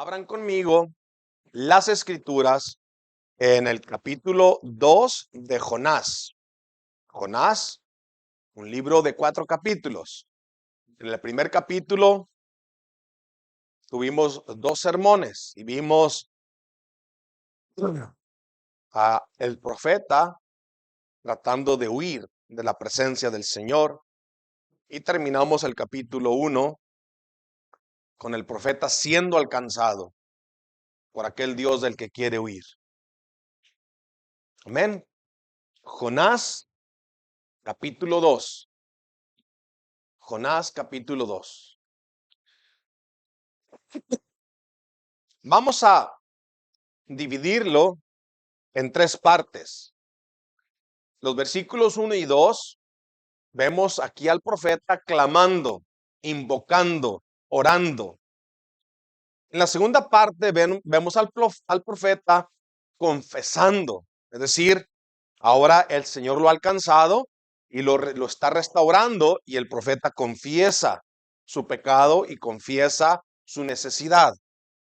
Abran conmigo las escrituras en el capítulo 2 de Jonás. Jonás, un libro de 4 capítulos. En el primer capítulo tuvimos 2 sermones y vimos a el profeta tratando de huir de la presencia del Señor, y terminamos el capítulo 1 con el profeta siendo alcanzado por aquel Dios del que quiere huir. Amén. Jonás capítulo 2. Jonás capítulo 2. Vamos a dividirlo en 3 partes. Los versículos 1 y 2, vemos aquí al profeta clamando, invocando, orando. En la segunda parte vemos al profeta confesando, es decir, ahora el Señor lo ha alcanzado y lo está restaurando, y el profeta confiesa su pecado y confiesa su necesidad,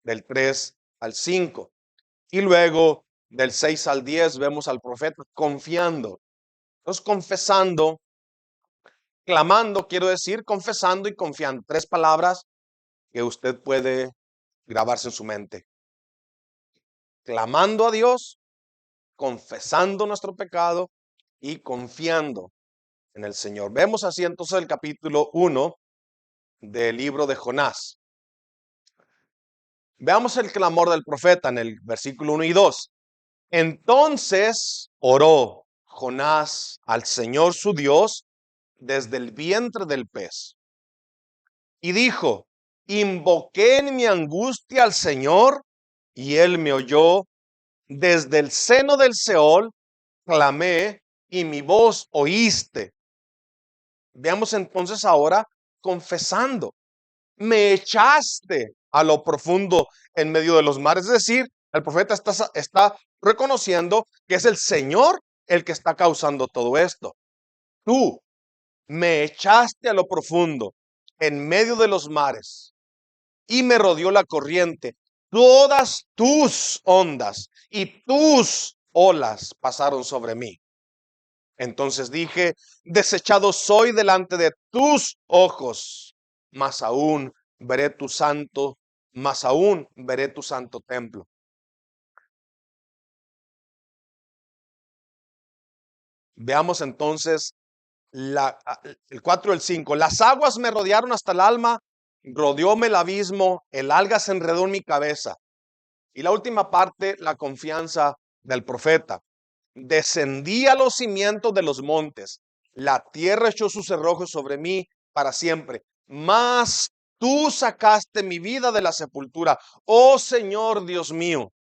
del 3 al 5. Y luego del 6 al 10 vemos al profeta confiando. Entonces, confesando, clamando, quiero decir, confesando y confiando. 3 palabras que usted puede grabarse en su mente. Clamando a Dios, confesando nuestro pecado y confiando en el Señor. Vemos así entonces el capítulo 1 del libro de Jonás. Veamos el clamor del profeta en el versículo 1 y 2. Entonces oró Jonás al Señor su Dios desde el vientre del pez y dijo: invoqué en mi angustia al Señor y él me oyó. Desde el seno del Seol clamé y mi voz oíste. Veamos entonces ahora confesando. Me echaste a lo profundo en medio de los mares. Es decir, el profeta está reconociendo que es el Señor el que está causando todo esto. Tú me echaste a lo profundo en medio de los mares y me rodeó la corriente. Todas tus ondas y tus olas pasaron sobre mí. Entonces dije: desechado soy delante de tus ojos, mas aún veré tu santo, mas aún veré tu santo templo. Veamos entonces el 4 y el 5. Las aguas me rodearon hasta el alma, rodeóme el abismo, el alga se enredó en mi cabeza. Y la última parte, la confianza del profeta. Descendí a los cimientos de los montes, la tierra echó sus cerrojos sobre mí para siempre. Mas tú sacaste mi vida de la sepultura, oh Señor Dios mío.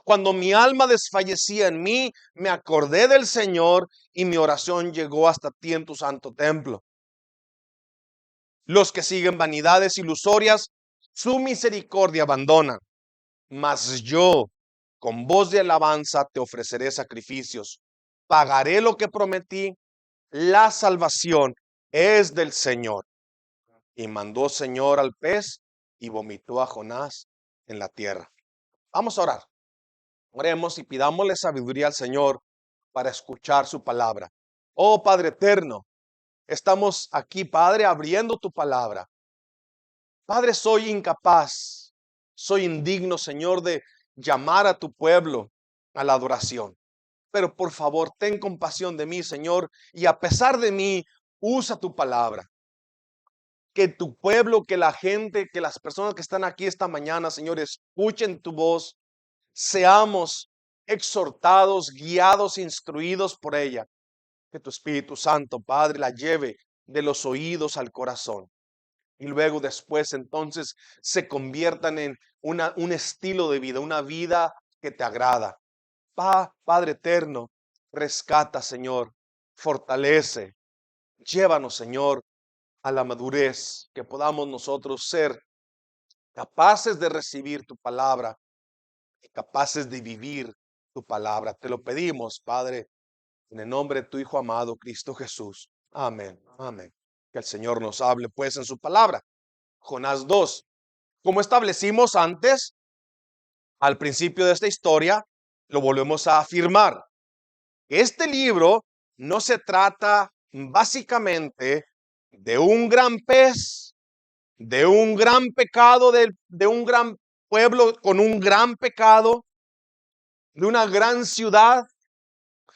Cuando mi alma desfallecía en mí, me acordé del Señor y mi oración llegó hasta ti en tu santo templo. Los que siguen vanidades ilusorias, su misericordia abandonan. Mas yo, con voz de alabanza, te ofreceré sacrificios. Pagaré lo que prometí. La salvación es del Señor. Y mandó Señor al pez y vomitó a Jonás en la tierra. Vamos a orar. Oremos y pidámosle sabiduría al Señor para escuchar su palabra. Oh Padre eterno, estamos aquí, Padre, abriendo tu palabra. Padre, soy incapaz, soy indigno, Señor, de llamar a tu pueblo a la adoración. Pero por favor, ten compasión de mí, Señor, y a pesar de mí, usa tu palabra. Que tu pueblo, que la gente, que las personas que están aquí esta mañana, Señor, escuchen tu voz, seamos exhortados, guiados, instruidos por ella. Que tu Espíritu Santo, Padre, la lleve de los oídos al corazón. Y luego después entonces se conviertan en un estilo de vida, una vida que te agrada. Padre eterno, rescata, Señor, fortalece, llévanos, Señor, a la madurez, que podamos nosotros ser capaces de recibir tu palabra y capaces de vivir tu palabra. Te lo pedimos, Padre, en el nombre de tu Hijo amado, Cristo Jesús. Amén, amén. Que el Señor nos hable pues en su palabra. Jonás 2. Como establecimos antes, al principio de esta historia, lo volvemos a afirmar. Este libro no se trata básicamente de un gran pez, de un gran pecado, de un gran pueblo con un gran pecado, de una gran ciudad.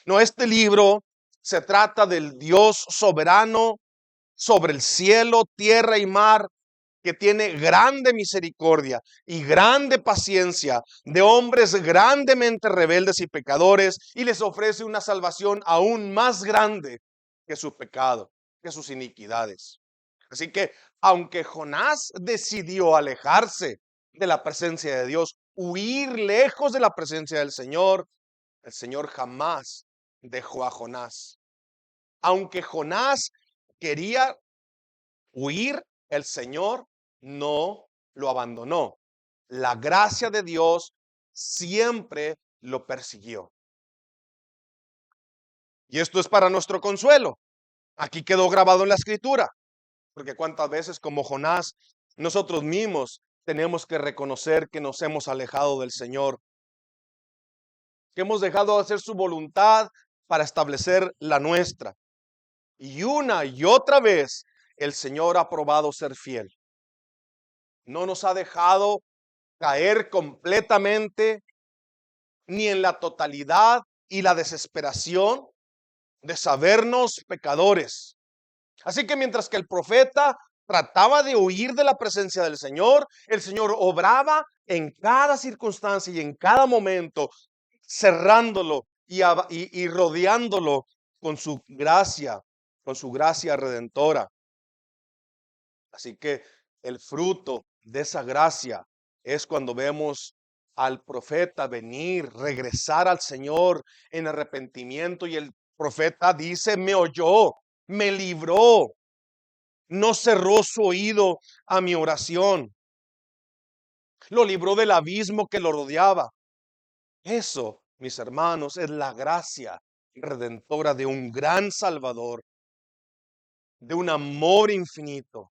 No, este libro se trata del Dios soberano sobre el cielo, tierra y mar, que tiene grande misericordia y grande paciencia de hombres grandemente rebeldes y pecadores, y les ofrece una salvación aún más grande que su pecado, que sus iniquidades. Así que, aunque Jonás decidió alejarse de la presencia de Dios, huir lejos de la presencia del Señor, el Señor jamás dejó a Jonás. Aunque Jonás quería huir, el Señor no lo abandonó. La gracia de Dios siempre lo persiguió. Y esto es para nuestro consuelo. Aquí quedó grabado en la escritura, porque cuántas veces como Jonás, nosotros mismos tenemos que reconocer que nos hemos alejado del Señor, que hemos dejado de hacer su voluntad para establecer la nuestra. Y una y otra vez el Señor ha probado ser fiel. No nos ha dejado caer completamente, ni en la totalidad y la desesperación de sabernos pecadores. Así que mientras que el profeta trataba de huir de la presencia del Señor, el Señor obraba en cada circunstancia y en cada momento, cerrándolo y rodeándolo con su gracia redentora. Así que el fruto de esa gracia es cuando vemos al profeta venir, regresar al Señor en arrepentimiento, y el profeta dice, me oyó, me libró, no cerró su oído a mi oración, lo libró del abismo que lo rodeaba. Eso, mis hermanos, es la gracia redentora de un gran Salvador, de un amor infinito.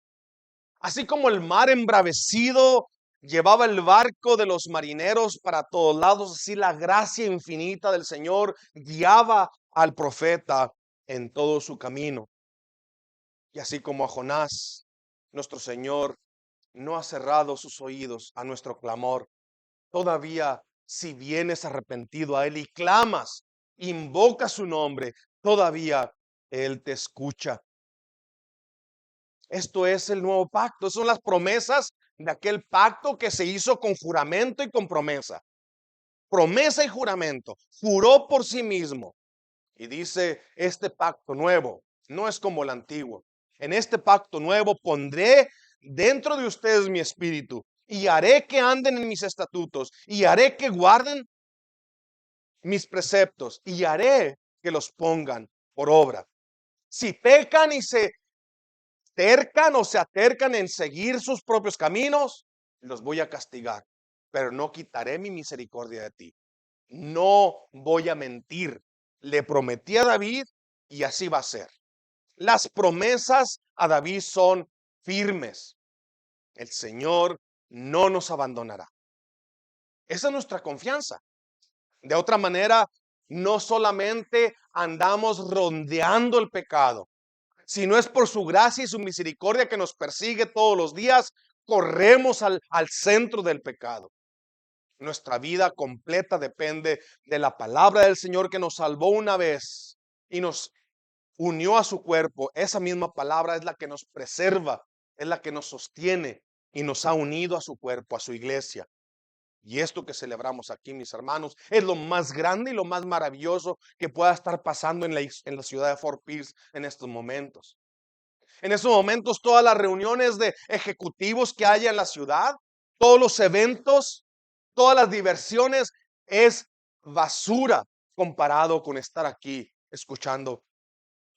Así como el mar embravecido llevaba el barco de los marineros para todos lados, así la gracia infinita del Señor guiaba al profeta en todo su camino. Y así como a Jonás, nuestro Señor no ha cerrado sus oídos a nuestro clamor. Todavía, si vienes arrepentido a Él y clamas, invoca su nombre, todavía Él te escucha. Esto es el nuevo pacto, son las promesas de aquel pacto que se hizo con juramento y con promesa. Promesa y juramento. Juró por sí mismo. Y dice, este pacto nuevo no es como el antiguo. En este pacto nuevo pondré dentro de ustedes mi espíritu y haré que anden en mis estatutos y haré que guarden mis preceptos y haré que los pongan por obra. Si pecan y se tercan o se atercan en seguir sus propios caminos, los voy a castigar, pero no quitaré mi misericordia de ti. No voy a mentir. Le prometí a David y así va a ser. Las promesas a David son firmes. El Señor no nos abandonará. Esa es nuestra confianza. De otra manera, no solamente andamos rondeando el pecado, si no es por su gracia y su misericordia que nos persigue todos los días, corremos al centro del pecado. Nuestra vida completa depende de la palabra del Señor que nos salvó una vez y nos unió a su cuerpo. Esa misma palabra es la que nos preserva, es la que nos sostiene y nos ha unido a su cuerpo, a su iglesia. Y esto que celebramos aquí, mis hermanos, es lo más grande y lo más maravilloso que pueda estar pasando en la ciudad de Fort Pierce en estos momentos. En estos momentos, todas las reuniones de ejecutivos que haya en la ciudad, todos los eventos, todas las diversiones, es basura comparado con estar aquí escuchando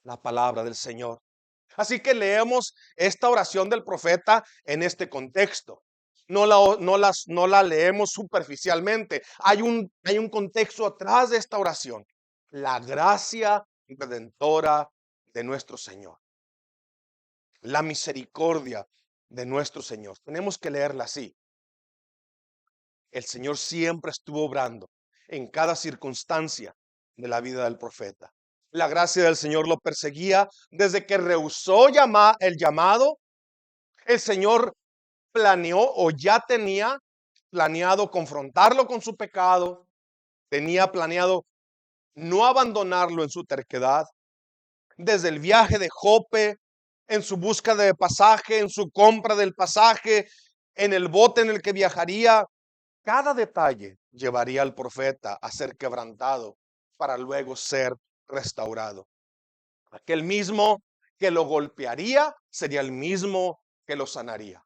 la palabra del Señor. Así que leemos esta oración del profeta en este contexto. No la leemos superficialmente. Hay un contexto atrás de esta oración. La gracia redentora de nuestro Señor. La misericordia de nuestro Señor. Tenemos que leerla así. el Señor siempre estuvo obrando en cada circunstancia de la vida del profeta. La gracia del Señor lo perseguía desde que rehusó el llamado. El Señor planeó o ya tenía planeado confrontarlo con su pecado, tenía planeado no abandonarlo en su terquedad. Desde el viaje de Jope, en su búsqueda de pasaje, en su compra del pasaje, en el bote en el que viajaría, cada detalle llevaría al profeta a ser quebrantado para luego ser restaurado. Aquel mismo que lo golpearía sería el mismo que lo sanaría.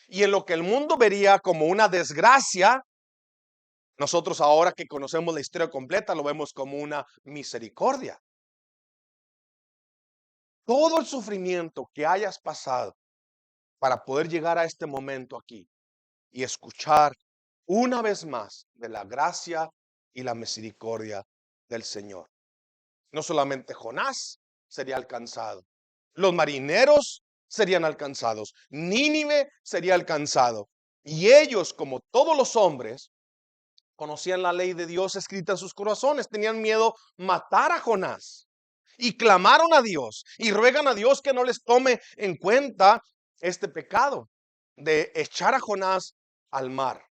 Y en lo que el mundo vería como una desgracia, nosotros ahora que conocemos la historia completa lo vemos como una misericordia. Todo el sufrimiento que hayas pasado para poder llegar a este momento aquí y escuchar una vez más de la gracia y la misericordia del Señor. No solamente Jonás sería alcanzado, los marineros serían alcanzados, Nínive sería alcanzado. Y ellos, como todos los hombres, conocían la ley de Dios escrita en sus corazones, tenían miedo matar a Jonás. Y clamaron a Dios y ruegan a Dios que no les tome en cuenta este pecado de echar a Jonás al mar.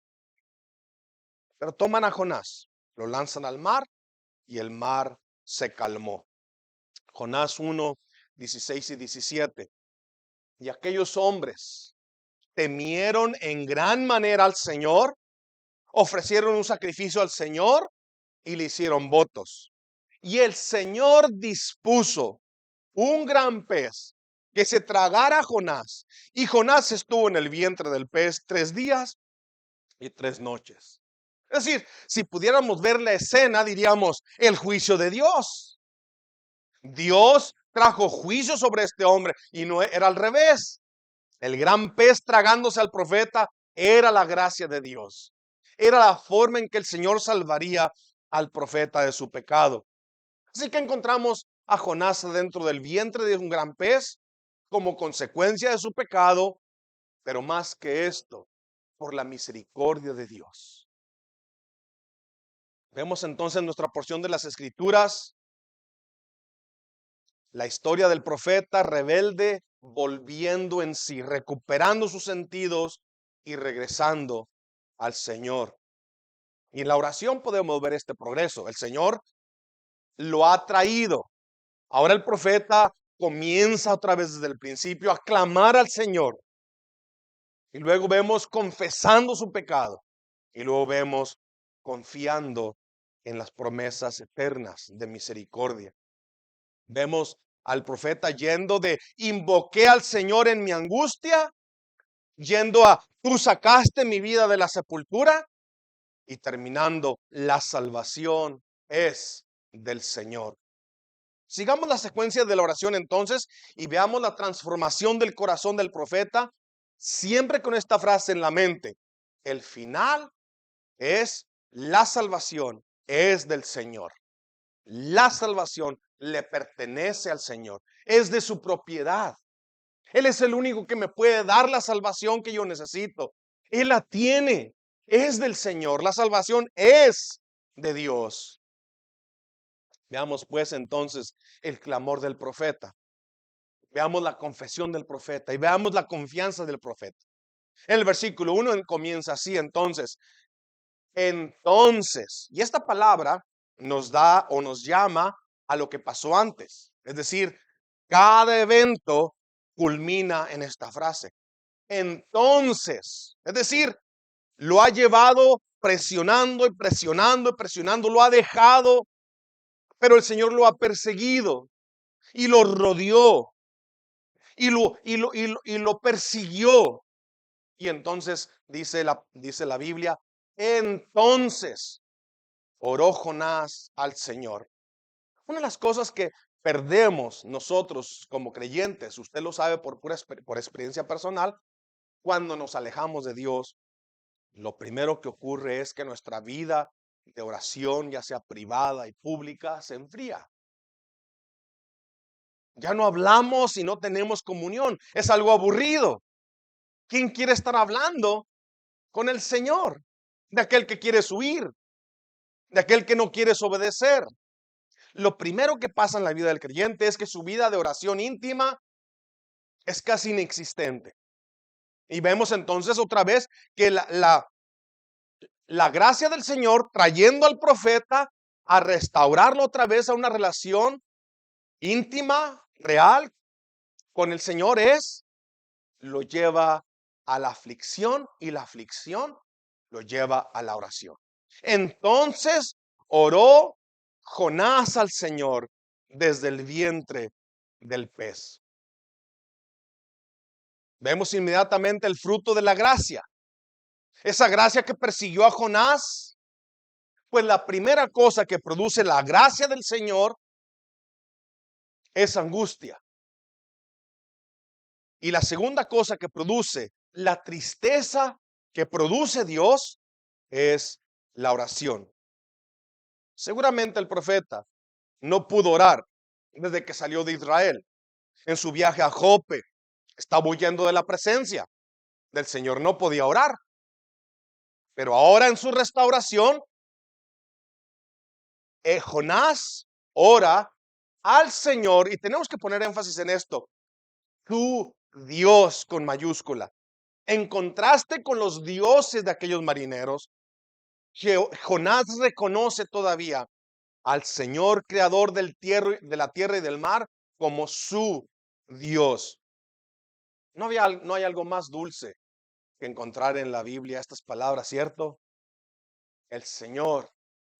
Pero toman a Jonás, lo lanzan al mar y el mar se calmó. Jonás 1, 16 y 17. Y aquellos hombres temieron en gran manera al Señor, ofrecieron un sacrificio al Señor y le hicieron votos. Y el Señor dispuso un gran pez que se tragara a Jonás. Y Jonás estuvo en el vientre del pez 3 días y 3 noches. Es decir, si pudiéramos ver la escena, diríamos el juicio de Dios. Dios trajo juicio sobre este hombre y no era al revés. El gran pez tragándose al profeta era la gracia de Dios. Era la forma en que el Señor salvaría al profeta de su pecado. Así que encontramos a Jonás dentro del vientre de un gran pez como consecuencia de su pecado, pero más que esto, por la misericordia de Dios. Vemos entonces en nuestra porción de las Escrituras la historia del profeta rebelde volviendo en sí, recuperando sus sentidos y regresando al Señor. Y en la oración podemos ver este progreso. El Señor lo ha traído. Ahora el profeta comienza otra vez desde el principio a clamar al Señor. Y luego vemos confesando su pecado. Y luego vemos confiando en las promesas eternas de misericordia. Vemos al profeta yendo de invoqué al Señor en mi angustia, yendo a tú sacaste mi vida de la sepultura y terminando la salvación es del Señor. Sigamos la secuencia de la oración entonces y veamos la transformación del corazón del profeta, siempre con esta frase en la mente: el final es la salvación, es del Señor. La salvación le pertenece al Señor, es de su propiedad. Él es el único que me puede dar la salvación que yo necesito. Él la tiene, es del Señor, la salvación es de Dios. Veamos pues entonces el clamor del profeta. Veamos la confesión del profeta y veamos la confianza del profeta. En el versículo 1 comienza así entonces. Y esta palabra nos da o nos llama a lo que pasó antes. Es decir, cada evento culmina en esta frase. Entonces, es decir, lo ha llevado presionando y presionando y presionando, lo ha dejado, pero el Señor lo ha perseguido y lo rodeó y lo persiguió. Y entonces dice la Biblia, entonces oró Jonás al Señor. Una de las cosas que perdemos nosotros como creyentes, usted lo sabe por experiencia personal, cuando nos alejamos de Dios, lo primero que ocurre es que nuestra vida de oración, ya sea privada y pública, se enfría. Ya no hablamos y no tenemos comunión. Es algo aburrido. ¿Quién quiere estar hablando con el Señor? de aquel que quieres huir, de aquel que no quieres obedecer. Lo primero que pasa en la vida del creyente es que su vida de oración íntima es casi inexistente. Y vemos entonces otra vez que la gracia del Señor trayendo al profeta a restaurarlo otra vez a una relación íntima, real con el Señor lo lleva a la aflicción y la aflicción lo lleva a la oración. Entonces oró Jonás al Señor desde el vientre del pez. Vemos inmediatamente el fruto de la gracia. Esa gracia que persiguió a Jonás, pues la primera cosa que produce la gracia del Señor es angustia. Y la segunda cosa que produce la tristeza que produce Dios es la oración. Seguramente el profeta no pudo orar desde que salió de Israel. En su viaje a Jope, estaba huyendo de la presencia del Señor, no podía orar. Pero ahora en su restauración, Jonás ora al Señor, y tenemos que poner énfasis en esto, tu Dios con mayúscula. En contraste con los dioses de aquellos marineros, Jonás reconoce todavía al Señor creador de la tierra y del mar como su Dios. No hay algo más dulce que encontrar en la Biblia estas palabras, ¿cierto? El Señor,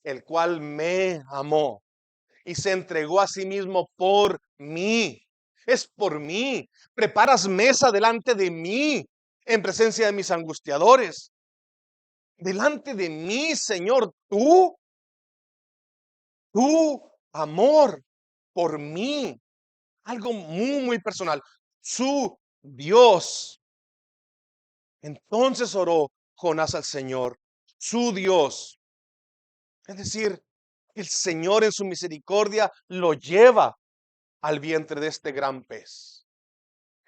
el cual me amó y se entregó a sí mismo por mí. Es por mí. Preparas mesa delante de mí en presencia de mis angustiadores. Delante de mí, Señor, tu amor por mí. Algo muy, muy personal. Su Dios. Entonces oró Jonás al Señor, su Dios. Es decir, el Señor en su misericordia lo lleva al vientre de este gran pez.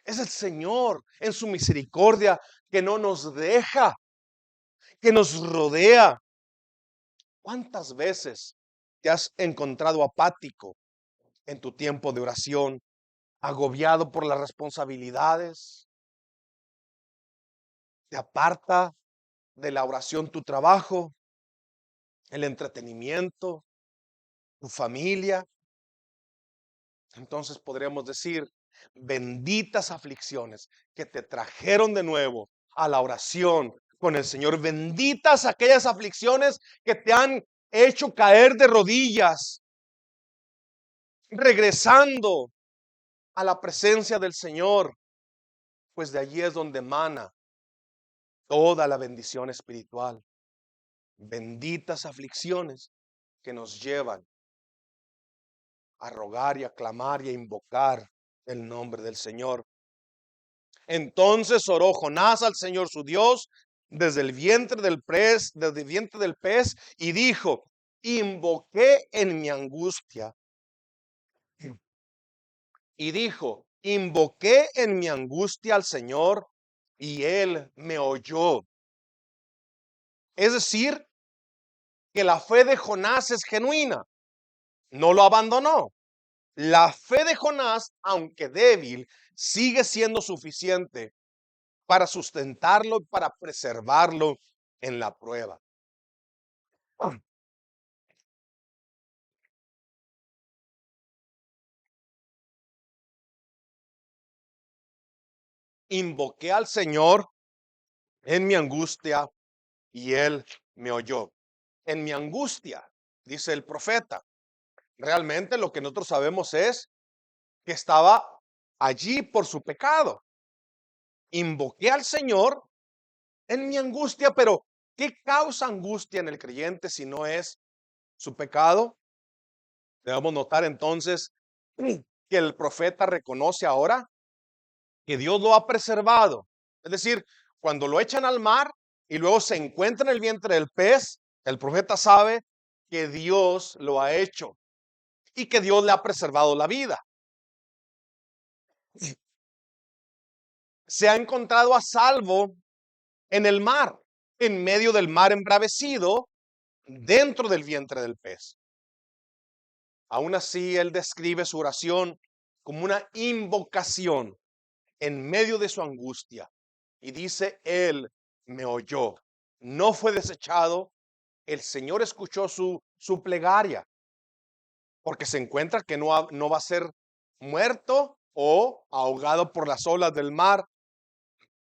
Es el Señor en su misericordia que no nos deja, que nos rodea. ¿Cuántas veces te has encontrado apático en tu tiempo de oración, agobiado por las responsabilidades? Te aparta de la oración tu trabajo, el entretenimiento, tu familia. Entonces podríamos decir, benditas aflicciones que te trajeron de nuevo a la oración con el Señor. Benditas aquellas aflicciones que te han hecho caer de rodillas, regresando a la presencia del Señor, pues de allí es donde emana toda la bendición espiritual. Benditas aflicciones que nos llevan a rogar y a clamar y a invocar el nombre del Señor. Entonces oró Jonás al Señor su Dios desde el vientre del pez, y dijo: invoqué en mi angustia. Y dijo: invoqué en mi angustia al Señor, y él me oyó. Es decir, que la fe de Jonás es genuina. No lo abandonó. La fe de Jonás, aunque débil, sigue siendo suficiente para sustentarlo y para preservarlo en la prueba. Invoqué al Señor en mi angustia y él me oyó. En mi angustia, dice el profeta. Realmente lo que nosotros sabemos es que estaba allí por su pecado. Invoqué al Señor en mi angustia, pero ¿qué causa angustia en el creyente si no es su pecado? Debemos notar entonces que el profeta reconoce ahora que Dios lo ha preservado. Es decir, cuando lo echan al mar y luego se encuentra en el vientre del pez, el profeta sabe que Dios lo ha hecho y que Dios le ha preservado la vida. Se ha encontrado a salvo en el mar. en medio del mar embravecido, dentro del vientre del pez. Aún así, él describe su oración como una invocación en medio de su angustia. Y dice, él me oyó, no fue desechado, el Señor escuchó su plegaria, porque se encuentra que no va a ser muerto o ahogado por las olas del mar,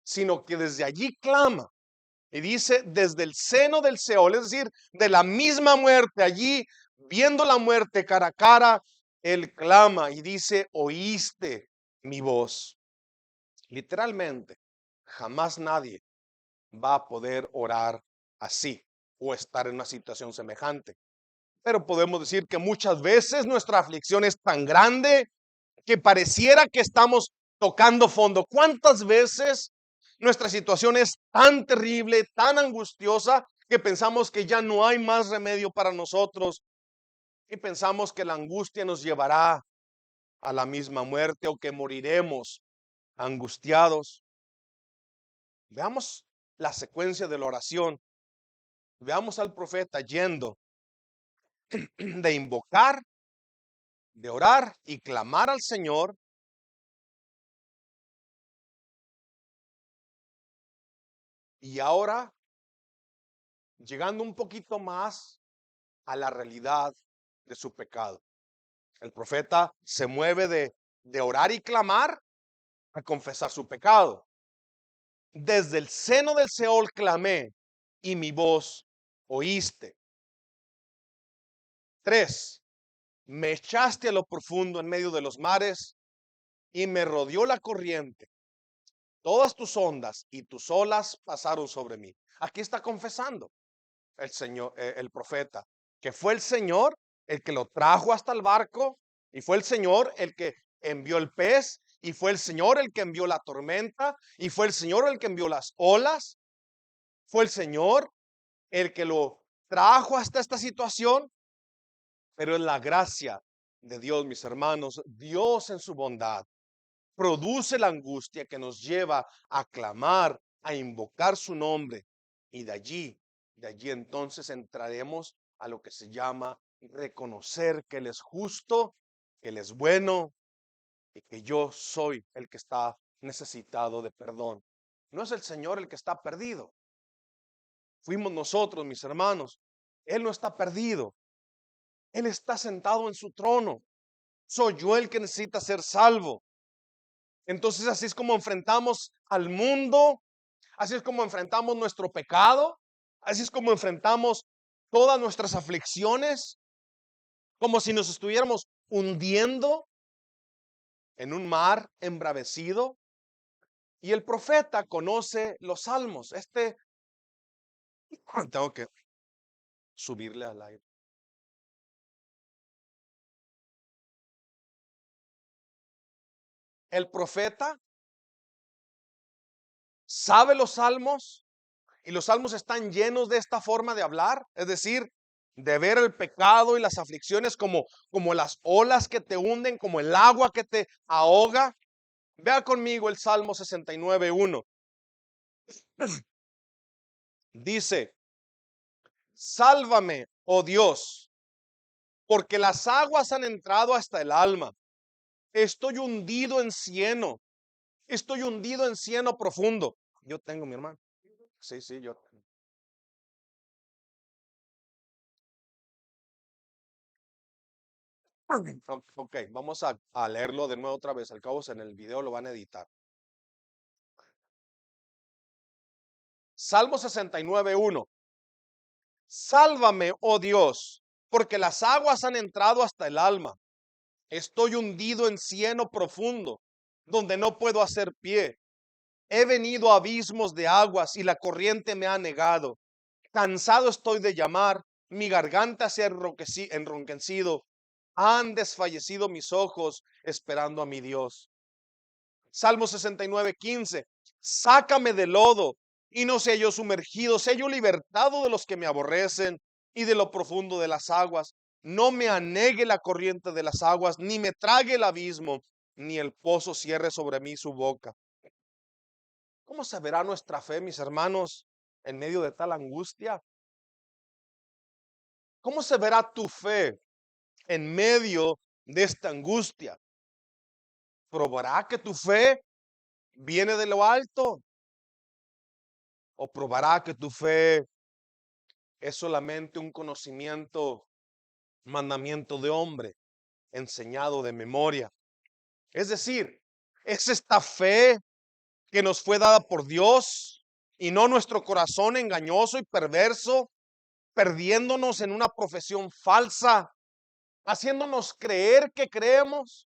sino que desde allí clama. Y dice, desde el seno del Seol, es decir, de la misma muerte, allí viendo la muerte cara a cara, él clama y dice, oíste mi voz. Literalmente, jamás nadie va a poder orar así o estar en una situación semejante. Pero podemos decir que muchas veces nuestra aflicción es tan grande que pareciera que estamos tocando fondo. ¿Cuántas veces nuestra situación es tan terrible, tan angustiosa, que pensamos que ya no hay más remedio para nosotros y pensamos que la angustia nos llevará a la misma muerte o que moriremos angustiados? Veamos la secuencia de la oración. Veamos al profeta yendo de invocar, de orar y clamar al Señor. Y ahora, llegando un poquito más a la realidad de su pecado. El profeta se mueve de orar y clamar a confesar su pecado. Desde el seno del Seol clamé y mi voz oíste. 3. Me echaste a lo profundo en medio de los mares y me rodeó la corriente. Todas tus ondas y tus olas pasaron sobre mí. Aquí está confesando el Señor, el profeta, que fue el Señor el que lo trajo hasta el barco, y fue el Señor el que envió el pez, y fue el Señor el que envió la tormenta, y fue el Señor el que envió las olas, fue el Señor el que lo trajo hasta esta situación. Pero es la gracia de Dios, mis hermanos. Dios en su bondad produce la angustia que nos lleva a clamar, a invocar su nombre, y de allí entonces entraremos a lo que se llama reconocer que Él es justo, que Él es bueno y que yo soy el que está necesitado de perdón. No es el Señor el que está perdido. Fuimos nosotros, mis hermanos. Él no está perdido. Él está sentado en su trono. Soy yo el que necesita ser salvo. Entonces así es como enfrentamos al mundo, así es como enfrentamos nuestro pecado, así es como enfrentamos todas nuestras aflicciones, como si nos estuviéramos hundiendo en un mar embravecido. Y el profeta conoce los salmos. Tengo que subirle al aire. El profeta sabe los salmos, y los salmos están llenos de esta forma de hablar, es decir, de ver el pecado y las aflicciones como las olas que te hunden, como el agua que te ahoga. Vea conmigo el Salmo 69:1. Dice, sálvame, oh Dios, porque las aguas han entrado hasta el alma. Estoy hundido en cieno, estoy hundido en cieno profundo. Yo tengo, mi hermano. Sí, sí, yo. Ok, vamos a leerlo de nuevo otra vez. Al cabo en el video lo van a editar. Salmo 69:1. Sálvame, oh Dios, porque las aguas han entrado hasta el alma. Estoy hundido en cieno profundo, donde no puedo hacer pie. He venido a abismos de aguas y la corriente me ha negado. Cansado estoy de llamar, mi garganta se ha enronquecido. Han desfallecido mis ojos esperando a mi Dios. Salmo 69:15. Sácame del lodo y no sea yo sumergido, sea yo libertado de los que me aborrecen y de lo profundo de las aguas. No me anegue la corriente de las aguas, ni me trague el abismo, ni el pozo cierre sobre mí su boca. ¿Cómo se verá nuestra fe, mis hermanos? en medio de tal angustia? ¿Cómo se verá tu fe en medio de esta angustia? ¿Probará que tu fe viene de lo alto? ¿O probará que tu fe es solamente un conocimiento, mandamiento de hombre, enseñado de memoria? Es decir, ¿es esta fe que nos fue dada por Dios y no nuestro corazón engañoso y perverso, perdiéndonos en una profesión falsa, haciéndonos creer que creemos?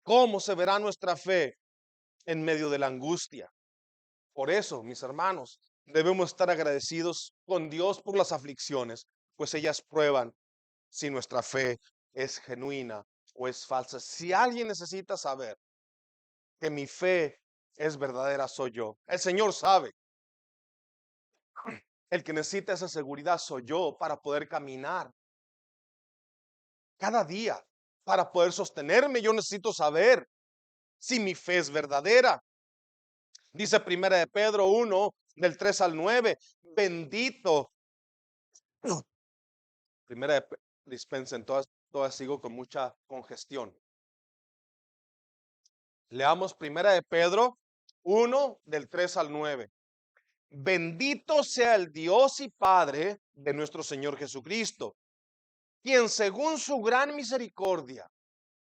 ¿Cómo se verá nuestra fe en medio de la angustia? Por eso, mis hermanos, debemos estar agradecidos con Dios por las aflicciones, pues ellas prueban si nuestra fe es genuina o es falsa. Si alguien necesita saber que mi fe es verdadera, soy yo. El Señor sabe. El que necesita esa seguridad soy yo para poder caminar cada día, para poder sostenerme. Yo necesito saber si mi fe es verdadera. Dice Primera de Pedro 1, del 3 al 9, bendito. Primera de dispensen, todas sigo con mucha congestión. Leamos Primera de Pedro 1, del 3 al 9. Bendito sea el Dios y Padre de nuestro Señor Jesucristo, quien según su gran misericordia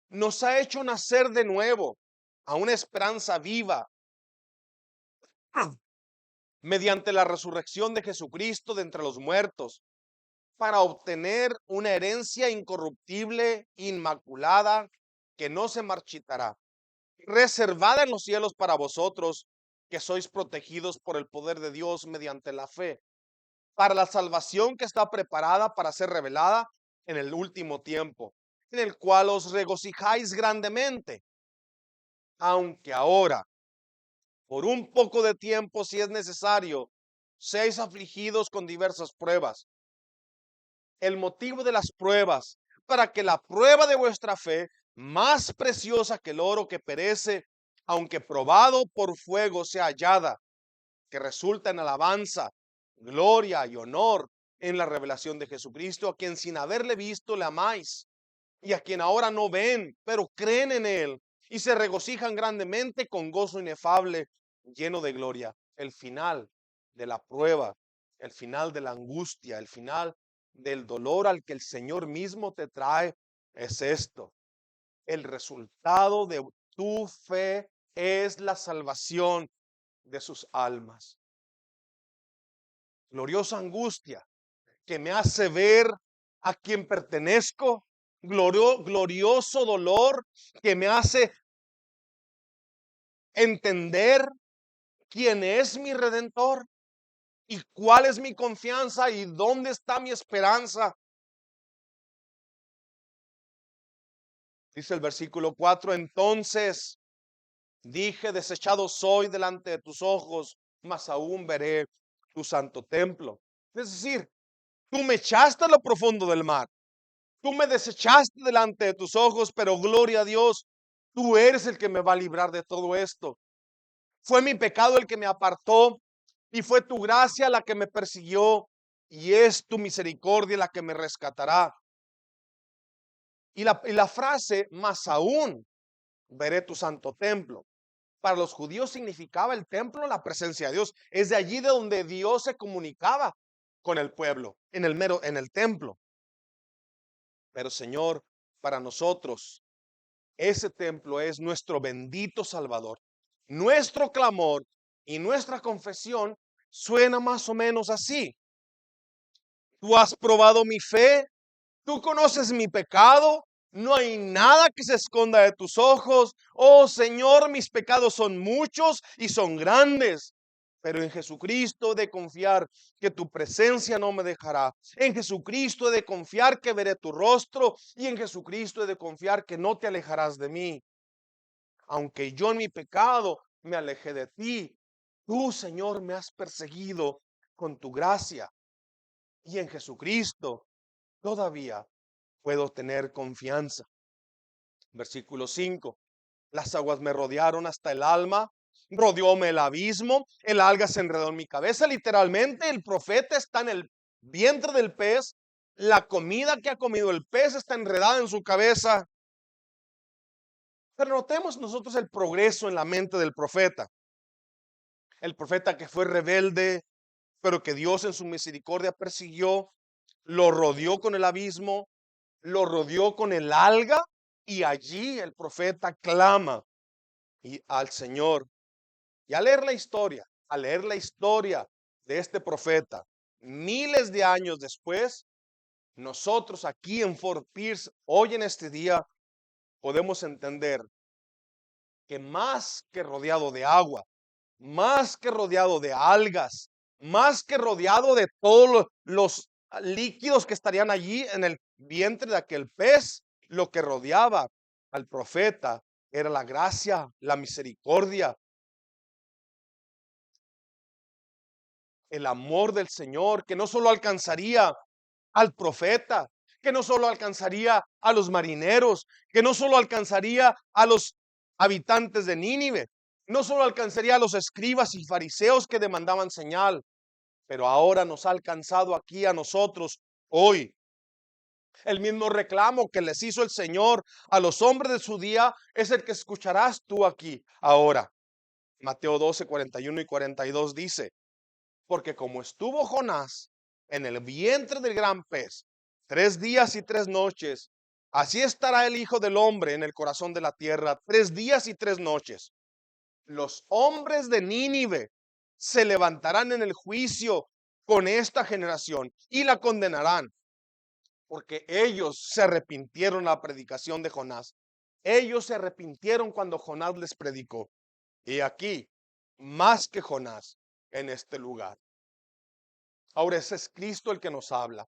nos ha hecho nacer de nuevo a una esperanza viva mediante la resurrección de Jesucristo de entre los muertos, para obtener una herencia incorruptible, inmaculada, que no se marchitará, reservada en los cielos para vosotros, que sois protegidos por el poder de Dios mediante la fe, para la salvación que está preparada para ser revelada en el último tiempo, en el cual os regocijáis grandemente, aunque ahora, por un poco de tiempo, si es necesario, seáis afligidos con diversas pruebas. El motivo de las pruebas, para que la prueba de vuestra fe, más preciosa que el oro que perece, aunque probado por fuego, sea hallada, que resulta en alabanza, gloria y honor en la revelación de Jesucristo, a quien sin haberle visto le amáis, y a quien ahora no ven, pero creen en él, y se regocijan grandemente con gozo inefable, lleno de gloria. El final de la prueba, el final de la angustia, el final del dolor al que el Señor mismo te trae, es esto. El resultado de tu fe es la salvación de sus almas. Gloriosa angustia que me hace ver a quien pertenezco, glorioso dolor que me hace entender quién es mi redentor y cuál es mi confianza y dónde está mi esperanza. Dice el versículo 4, entonces dije, desechado soy delante de tus ojos, mas aún veré tu santo templo. Es decir, tú me echaste a lo profundo del mar. Tú me desechaste delante de tus ojos, pero gloria a Dios, tú eres el que me va a librar de todo esto. Fue mi pecado el que me apartó y fue tu gracia la que me persiguió y es tu misericordia la que me rescatará. Y la frase, más aún, veré tu santo templo. Para los judíos significaba el templo la presencia de Dios. Es de allí de donde Dios se comunicaba con el pueblo, en el templo. Pero Señor, para nosotros, ese templo es nuestro bendito Salvador. Nuestro clamor y nuestra confesión suena más o menos así. Tú has probado mi fe, tú conoces mi pecado, no hay nada que se esconda de tus ojos. Oh Señor, mis pecados son muchos y son grandes. Pero en Jesucristo he de confiar que tu presencia no me dejará. En Jesucristo he de confiar que veré tu rostro y en Jesucristo he de confiar que no te alejarás de mí. Aunque yo en mi pecado me alejé de ti, tú, Señor, me has perseguido con tu gracia. Y en Jesucristo todavía puedo tener confianza. Versículo 5. Las aguas me rodearon hasta el alma, rodeóme el abismo, el alga se enredó en mi cabeza. Literalmente, el profeta está en el vientre del pez, la comida que ha comido el pez está enredada en su cabeza. Pero notemos nosotros el progreso en la mente del profeta. El profeta que fue rebelde, pero que Dios en su misericordia persiguió, lo rodeó con el abismo, lo rodeó con el alga, y allí el profeta clama al Señor. Y al leer la historia de este profeta, miles de años después, nosotros aquí en Fort Pierce, hoy en este día, podemos entender que más que rodeado de agua, más que rodeado de algas, más que rodeado de todos los líquidos que estarían allí en el vientre de aquel pez, lo que rodeaba al profeta era la gracia, la misericordia, el amor del Señor, que no solo alcanzaría al profeta, que no solo alcanzaría a los marineros, que no solo alcanzaría a los habitantes de Nínive, no solo alcanzaría a los escribas y fariseos que demandaban señal, pero ahora nos ha alcanzado aquí a nosotros hoy. El mismo reclamo que les hizo el Señor a los hombres de su día es el que escucharás tú aquí ahora. Mateo 12, 41 y 42 dice: porque como estuvo Jonás en el vientre del gran pez 3 días y 3 noches, así estará el Hijo del Hombre en el corazón de la tierra 3 días y 3 noches. Los hombres de Nínive se levantarán en el juicio con esta generación y la condenarán, porque ellos se arrepintieron a la predicación de Jonás. Ellos se arrepintieron cuando Jonás les predicó. Y aquí, más que Jonás, en este lugar. Ahora ese es Cristo el que nos habla.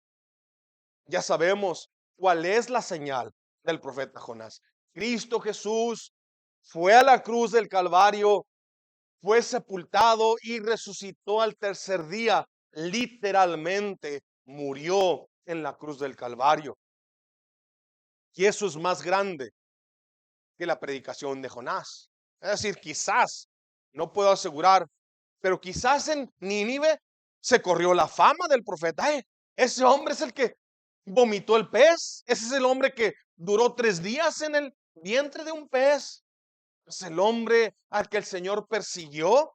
Ya sabemos cuál es la señal del profeta Jonás. Cristo Jesús fue a la cruz del Calvario, fue sepultado y resucitó al tercer día. Literalmente murió en la cruz del Calvario. Y eso es más grande que la predicación de Jonás. Es decir, quizás, no puedo asegurar, pero quizás en Nínive se corrió la fama del profeta. Ese hombre es el que vomitó el pez. Ese es el hombre que duró 3 días en el vientre de un pez. Es el hombre al que el Señor persiguió,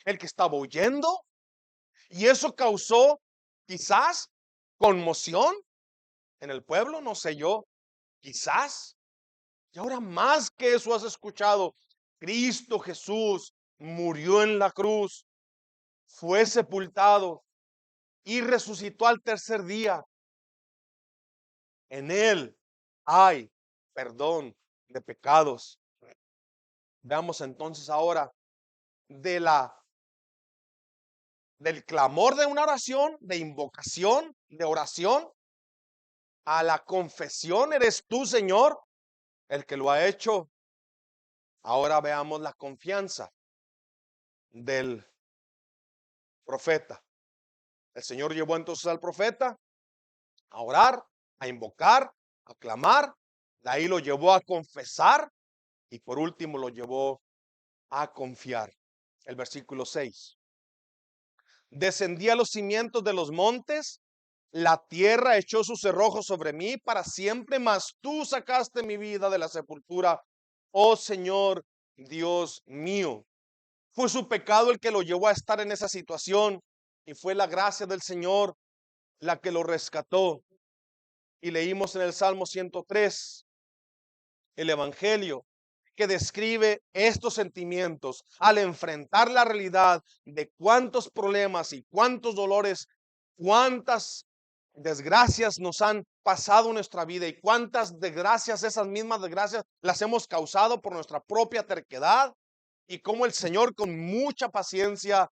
el que estaba huyendo. Y eso causó quizás conmoción en el pueblo, no sé yo, quizás. Y ahora más que eso has escuchado, Cristo Jesús murió en la cruz, fue sepultado y resucitó al tercer día. En Él hay perdón de pecados. Veamos entonces ahora de del clamor de una oración, de invocación, de oración, a la confesión. Eres tú, Señor, el que lo ha hecho. Ahora veamos la confianza del profeta. El Señor llevó entonces al profeta a orar, a invocar, a clamar. De ahí lo llevó a confesar y por último lo llevó a confiar. El versículo 6. Descendí a los cimientos de los montes, la tierra echó sus cerrojos sobre mí para siempre, mas tú sacaste mi vida de la sepultura, oh Señor, Dios mío. Fue su pecado el que lo llevó a estar en esa situación y fue la gracia del Señor la que lo rescató. Y leímos en el Salmo 103, el Evangelio, que describe estos sentimientos al enfrentar la realidad de cuántos problemas y cuántos dolores, cuántas desgracias nos han pasado en nuestra vida y cuántas desgracias, esas mismas desgracias, las hemos causado por nuestra propia terquedad, y cómo el Señor con mucha paciencia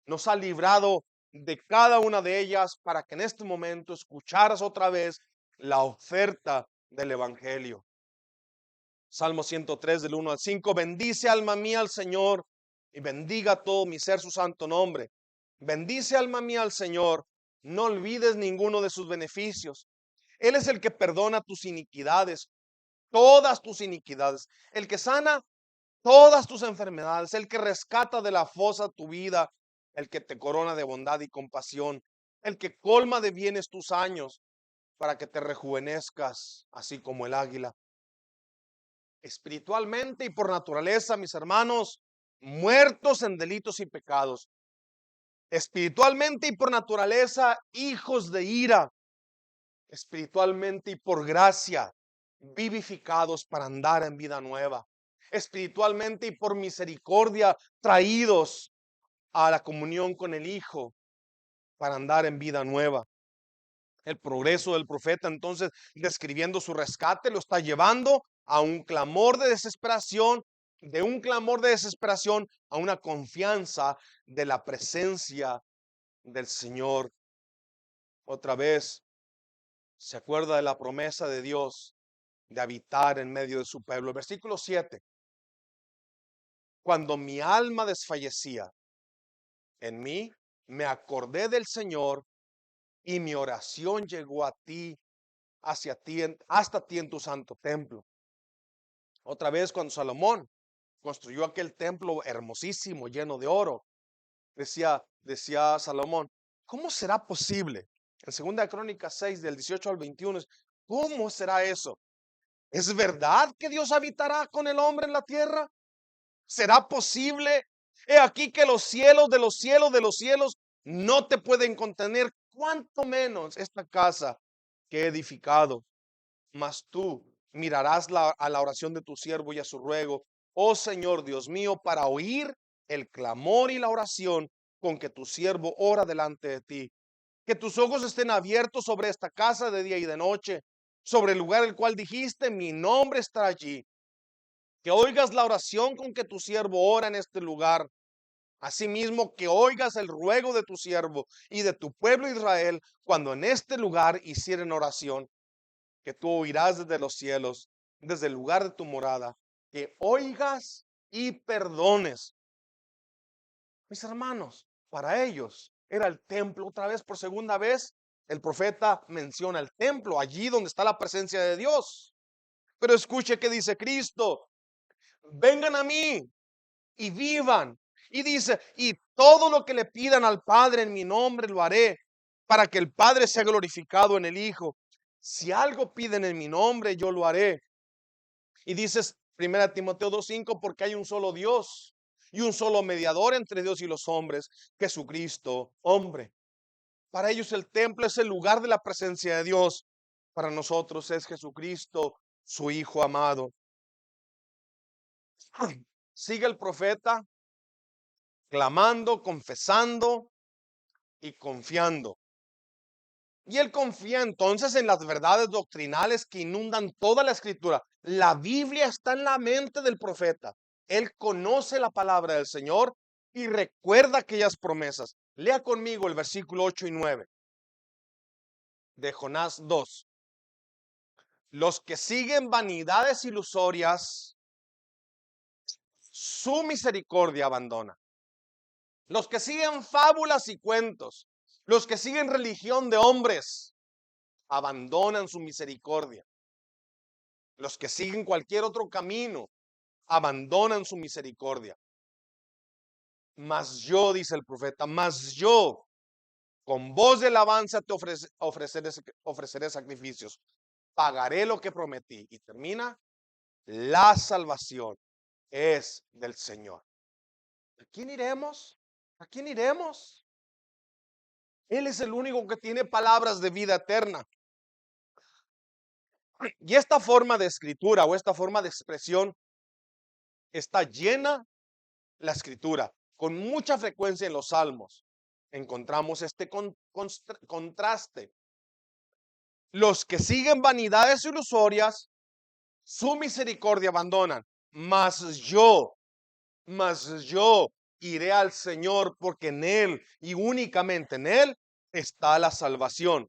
nos ha librado de cada una de ellas para que en este momento escucharas otra vez la oferta del Evangelio. Salmo 103 del 1 al 5. Bendice alma mía al Señor y bendiga todo mi ser su santo nombre. Bendice alma mía al Señor, no olvides ninguno de sus beneficios. Él es el que perdona tus iniquidades, todas tus iniquidades, el que sana todas tus enfermedades, el que rescata de la fosa tu vida, el que te corona de bondad y compasión, el que colma de bienes tus años para que te rejuvenezcas, así como el águila. Espiritualmente y por naturaleza, mis hermanos, muertos en delitos y pecados. Espiritualmente y por naturaleza, hijos de ira. Espiritualmente y por gracia, vivificados para andar en vida nueva. Espiritualmente y por misericordia, traídos a la comunión con el Hijo para andar en vida nueva. El progreso del profeta, entonces, describiendo su rescate, lo está llevando a un clamor de desesperación, de un clamor de desesperación a una confianza de la presencia del Señor. Otra vez, se acuerda de la promesa de Dios de habitar en medio de su pueblo. El versículo 7. Cuando mi alma desfallecía en mí, me acordé del Señor y mi oración llegó a ti, hacia ti, hasta ti en tu santo templo. Otra vez cuando Salomón construyó aquel templo hermosísimo, lleno de oro, decía Salomón, ¿cómo será posible? En 2 Crónicas 6, del 18 al 21, ¿cómo será eso? ¿Es verdad que Dios habitará con el hombre en la tierra? ¿Será posible? He aquí que los cielos de los cielos de los cielos no te pueden contener, cuanto menos esta casa que he edificado. Mas tú mirarás a la oración de tu siervo y a su ruego, oh Señor Dios mío, para oír el clamor y la oración con que tu siervo ora delante de ti. Que tus ojos estén abiertos sobre esta casa de día y de noche, sobre el lugar el cual dijiste, mi nombre está allí. Que oigas la oración con que tu siervo ora en este lugar. Asimismo, que oigas el ruego de tu siervo y de tu pueblo Israel cuando en este lugar hicieren oración. Que tú oirás desde los cielos, desde el lugar de tu morada, que oigas y perdones. Mis hermanos, para ellos era el templo. Otra vez, por segunda vez, el profeta menciona el templo, allí donde está la presencia de Dios. Pero escuche que dice Cristo, vengan a mí y vivan. Y dice, y todo lo que le pidan al Padre en mi nombre lo haré, para que el Padre sea glorificado en el Hijo. Si algo piden en mi nombre, yo lo haré. Y dices 1 Timoteo 2:5, porque hay un solo Dios y un solo mediador entre Dios y los hombres, Jesucristo, hombre. Para ellos el templo es el lugar de la presencia de Dios. Para nosotros es Jesucristo, su Hijo amado. Sigue el profeta clamando, confesando y confiando. Y él confía entonces en las verdades doctrinales que inundan toda la escritura. La Biblia está en la mente del profeta. Él conoce la palabra del Señor y recuerda aquellas promesas. Lea conmigo el versículo 8 y 9 de Jonás 2. Los que siguen vanidades ilusorias, su misericordia abandona. Los que siguen fábulas y cuentos, los que siguen religión de hombres, abandonan su misericordia. Los que siguen cualquier otro camino, abandonan su misericordia. Mas yo, dice el profeta, mas yo, con voz de alabanza te ofreceré sacrificios. Pagaré lo que prometí. Y termina, la salvación es del Señor. ¿A quién iremos? ¿A quién iremos? Él es el único que tiene palabras de vida eterna. Y esta forma de escritura o esta forma de expresión está llena la escritura. Con mucha frecuencia en los salmos encontramos este contraste. Los que siguen vanidades ilusorias, su misericordia abandonan. Mas yo iré al Señor, porque en Él y únicamente en Él está la salvación.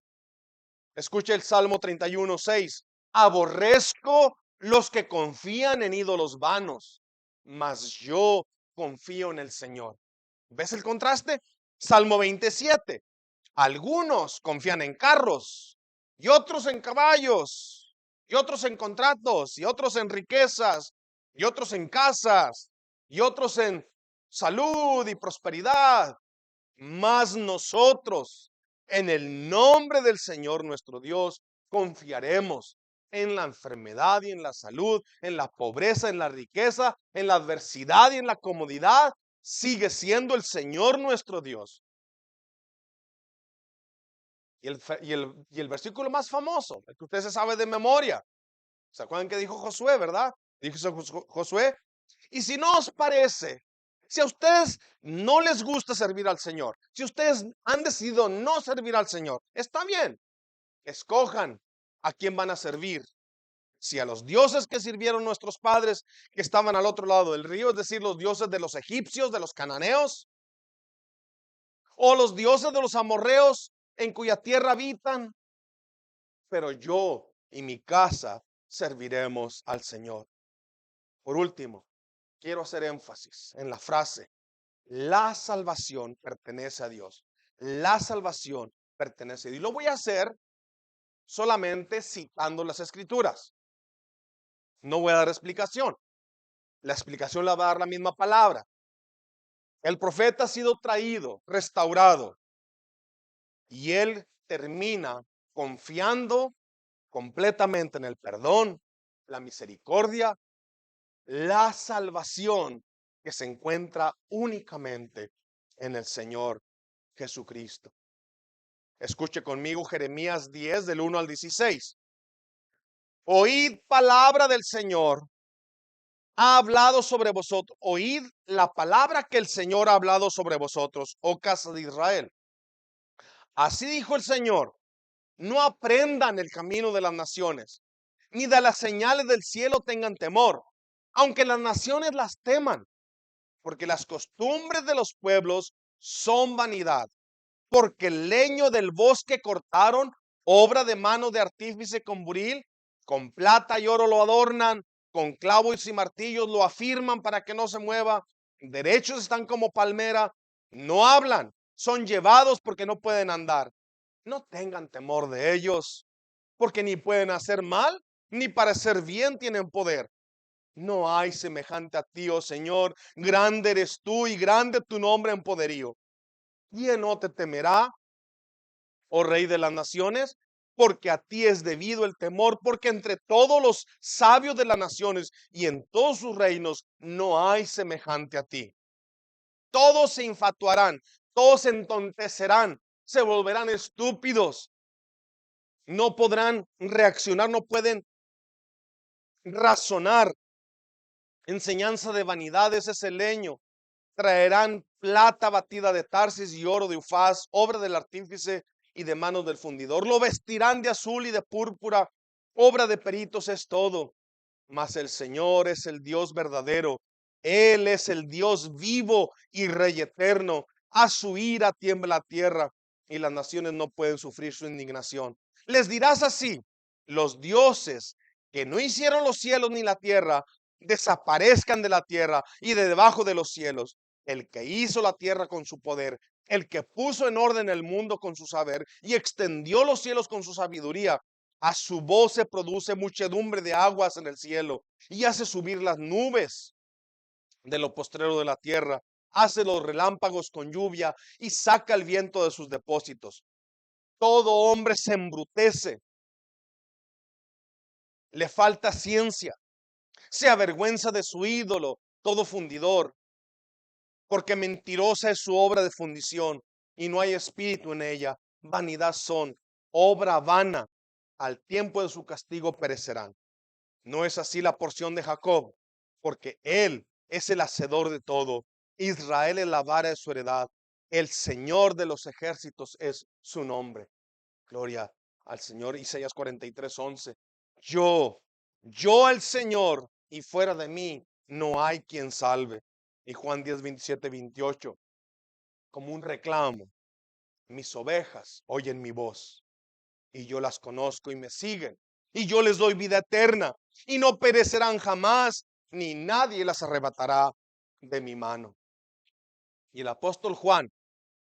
Escucha el Salmo 31:6. Aborrezco los que confían en ídolos vanos, mas yo confío en el Señor. ¿Ves el contraste? Salmo 27. Algunos confían en carros y otros en caballos y otros en contratos y otros en riquezas y otros en casas, y otros en salud y prosperidad. Mas nosotros, en el nombre del Señor nuestro Dios, confiaremos en la enfermedad y en la salud, en la pobreza, en la riqueza, en la adversidad y en la comodidad. Sigue siendo el Señor nuestro Dios. Y el versículo más famoso, el que usted se sabe de memoria. ¿Se acuerdan que dijo Josué, verdad? Dijo Josué, y si no os parece, si a ustedes no les gusta servir al Señor, si ustedes han decidido no servir al Señor, está bien, escojan a quién van a servir. Si a los dioses que sirvieron nuestros padres que estaban al otro lado del río, es decir, los dioses de los egipcios, de los cananeos, o los dioses de los amorreos en cuya tierra habitan, pero yo y mi casa serviremos al Señor. Por último, quiero hacer énfasis en la frase: la salvación pertenece a Dios. La salvación pertenece a Dios. Y lo voy a hacer solamente citando las Escrituras. No voy a dar explicación. La explicación la va a dar la misma palabra. El profeta ha sido traído, restaurado, y él termina confiando completamente en el perdón, la misericordia, la salvación que se encuentra únicamente en el Señor Jesucristo. Escuche conmigo Jeremías 10 del 1 al 16. Oíd palabra del Señor, ha hablado sobre vosotros. Oíd la palabra que el Señor ha hablado sobre vosotros, oh casa de Israel. Así dijo el Señor: no aprendan el camino de las naciones, ni de las señales del cielo tengan temor, aunque las naciones las teman, porque las costumbres de los pueblos son vanidad. Porque el leño del bosque cortaron, obra de mano de artífice con buril, con plata y oro lo adornan, con clavos y martillos lo afirman para que no se mueva. Derechos están como palmera, no hablan, son llevados porque no pueden andar. No tengan temor de ellos, porque ni pueden hacer mal, ni para hacer bien tienen poder. No hay semejante a ti, oh Señor, grande eres tú y grande tu nombre en poderío. ¿Quién no te temerá, oh Rey de las naciones? Porque a ti es debido el temor, porque entre todos los sabios de las naciones y en todos sus reinos no hay semejante a ti. Todos se infatuarán, todos se entontecerán, se volverán estúpidos. No podrán reaccionar, no pueden razonar. Enseñanza de vanidades es el leño. Traerán plata batida de Tarsis y oro de Ufaz, obra del artífice y de manos del fundidor. Lo vestirán de azul y de púrpura, obra de peritos es todo. Mas el Señor es el Dios verdadero. Él es el Dios vivo y Rey eterno. A su ira tiembla la tierra y las naciones no pueden sufrir su indignación. Les dirás así: los dioses que no hicieron los cielos ni la tierra, desaparezcan de la tierra y de debajo de los cielos. El que hizo la tierra con su poder, el que puso en orden el mundo con su saber y extendió los cielos con su sabiduría. A su voz se produce muchedumbre de aguas en el cielo y hace subir las nubes de lo postrero de la tierra. Hace los relámpagos con lluvia y saca el viento de sus depósitos. Todo hombre se embrutece, le falta ciencia, se avergüenza de su ídolo, todo fundidor, porque mentirosa es su obra de fundición y no hay espíritu en ella. Vanidad son, obra vana, al tiempo de su castigo perecerán. No es así la porción de Jacob, porque él es el hacedor de todo. Israel es la vara de su heredad. El Señor de los ejércitos es su nombre. Gloria al Señor. Isaías 43:11. Yo el Señor, y fuera de mí no hay quien salve. Y Juan 10:27-28, como un reclamo: mis ovejas oyen mi voz, y yo las conozco y me siguen, y yo les doy vida eterna, y no perecerán jamás, ni nadie las arrebatará de mi mano. Y el apóstol Juan,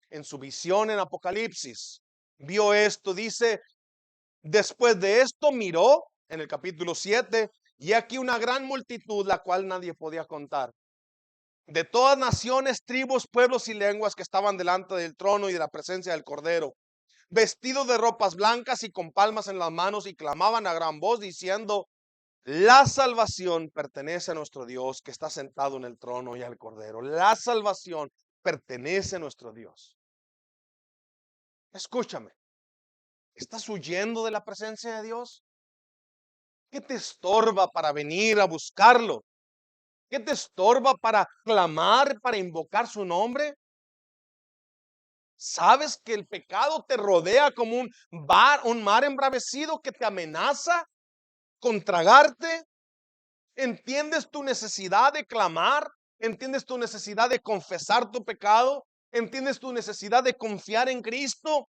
en su visión en Apocalipsis, vio esto, dice: después de esto miró, en el capítulo 7, Y aquí una gran multitud, la cual nadie podía contar, de todas naciones, tribus, pueblos y lenguas que estaban delante del trono y de la presencia del Cordero, vestidos de ropas blancas y con palmas en las manos, y clamaban a gran voz diciendo: la salvación pertenece a nuestro Dios que está sentado en el trono y al Cordero. La salvación pertenece a nuestro Dios. Escúchame, ¿estás huyendo de la presencia de Dios? ¿Qué te estorba para venir a buscarlo? ¿Qué te estorba para clamar, para invocar su nombre? ¿Sabes que el pecado te rodea como un mar embravecido que te amenaza con tragarte? ¿Entiendes tu necesidad de clamar? ¿Entiendes tu necesidad de confesar tu pecado? ¿Entiendes tu necesidad de confiar en Cristo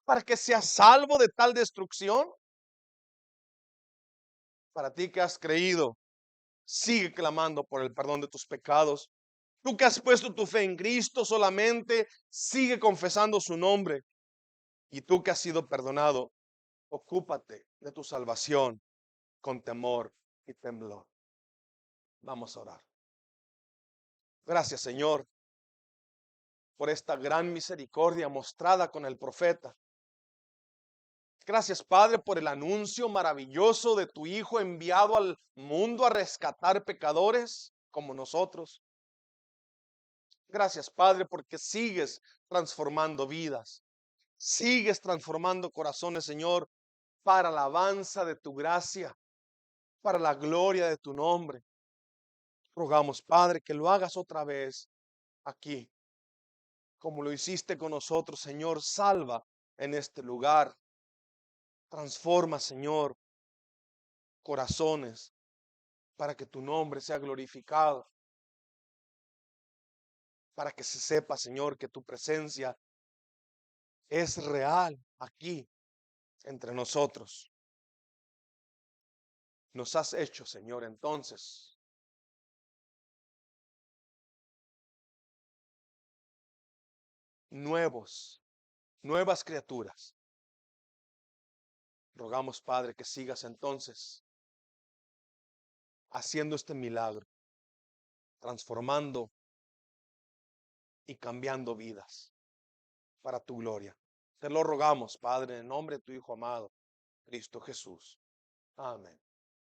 para que seas salvo de tal destrucción? Para ti que has creído, sigue clamando por el perdón de tus pecados. Tú que has puesto tu fe en Cristo solamente, sigue confesando su nombre. Y tú que has sido perdonado, ocúpate de tu salvación con temor y temblor. Vamos a orar. Gracias, Señor, por esta gran misericordia mostrada con el profeta. Gracias, Padre, por el anuncio maravilloso de tu Hijo enviado al mundo a rescatar pecadores como nosotros. Gracias, Padre, porque sigues transformando vidas, sigues transformando corazones, Señor, para la alabanza de tu gracia, para la gloria de tu nombre. Rogamos, Padre, que lo hagas otra vez aquí, como lo hiciste con nosotros, Señor. Salva en este lugar. Transforma, Señor, corazones para que tu nombre sea glorificado, para que se sepa, Señor, que tu presencia es real aquí entre nosotros. Nos has hecho, Señor, entonces nuevas criaturas. Rogamos, Padre, que sigas entonces haciendo este milagro, transformando y cambiando vidas para tu gloria. Te lo rogamos, Padre, en el nombre de tu Hijo amado, Cristo Jesús. Amén.